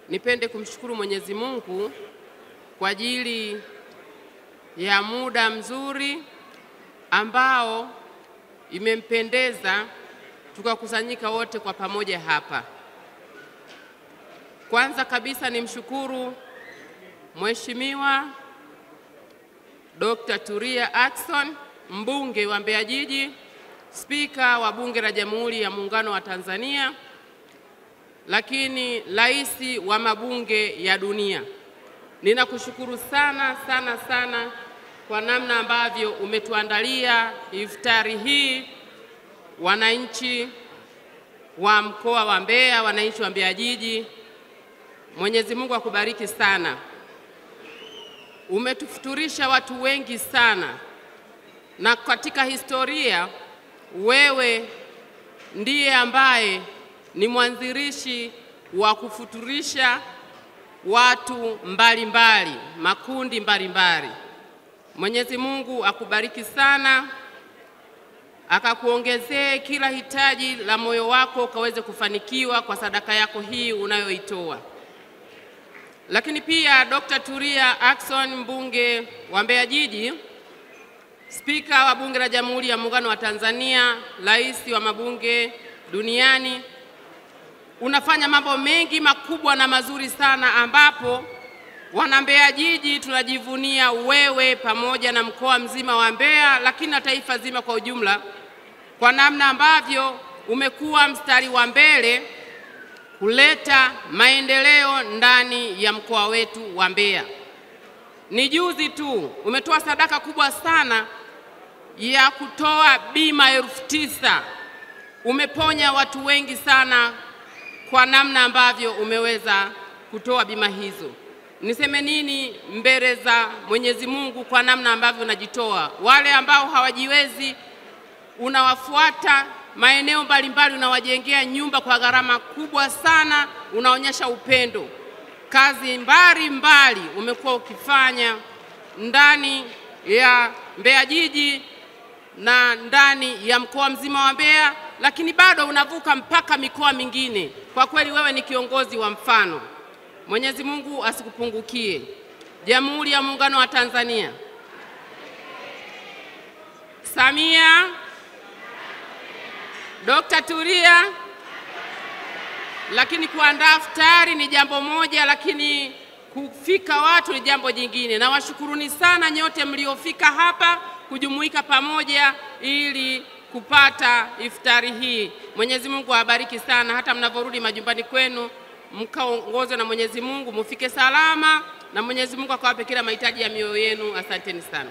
Nipende kumshukuru Mwenyezi Mungu kwa ajili ya muda mzuri ambao imempendeza tukakusanyika wote kwa pamoja hapa. Kwanza kabisa nimshukuru Mheshimiwa Dr. Tulia Ackson, mbunge wa Mbeya Jiji, Spika wa Bunge la Jamhuri ya Muungano wa Tanzania, lakini rais wa mabunge ya dunia. Ninakushukuru sana sana sana kwa namna ambavyo umetuandalia iftari hii, wananchi wa mkoa wa Mbeya, wananchi wa Mbeya Jiji. Mwenyezi Mungu akubariki sana. Umetufuturisha watu wengi sana, na katika historia wewe ndiye ambaye ni mwanzilishi wa kufuturisha watu mbalimbali, makundi mbalimbali. Mwenyezi Mungu akubariki sana, akakuongezee kila hitaji la moyo wako ukaweze kufanikiwa kwa sadaka yako hii unayoitoa. Lakini pia Dr. Tulia Ackson, mbunge wa Mbeya Jiji, Spika wa Bunge la Jamhuri ya Muungano wa Tanzania, rais wa mabunge duniani, unafanya mambo mengi makubwa na mazuri sana ambapo wana Mbeya Jiji tunajivunia wewe pamoja na mkoa mzima wa Mbeya, lakini na taifa zima kwa ujumla, kwa namna ambavyo umekuwa mstari wa mbele kuleta maendeleo ndani ya mkoa wetu wa Mbeya. Ni juzi tu umetoa sadaka kubwa sana ya kutoa bima 9,000. Umeponya watu wengi sana kwa namna ambavyo umeweza kutoa bima hizo. Niseme nini mbele za Mwenyezi Mungu kwa namna ambavyo unajitoa. Wale ambao hawajiwezi unawafuata maeneo mbalimbali, unawajengea nyumba kwa gharama kubwa sana, unaonyesha upendo. Kazi mbalimbali umekuwa ukifanya ndani ya Mbeya Jiji na ndani ya mkoa mzima wa Mbeya, lakini bado unavuka mpaka mikoa mingine. Kwa kweli wewe ni kiongozi wa mfano. Mwenyezi Mungu asikupungukie. Jamhuri ya Muungano wa Tanzania. Samia, Dr. Tulia. Lakini kuandaa iftari ni jambo moja, lakini kufika watu ni jambo jingine. Na washukuruni sana nyote mliofika hapa kujumuika pamoja ili kupata iftari hii. Mwenyezi Mungu awabariki sana, hata mnavorudi majumbani kwenu mkaongozwe na Mwenyezi Mungu, mufike salama na Mwenyezi Mungu akawape kila mahitaji ya mioyo yenu. Asanteni sana.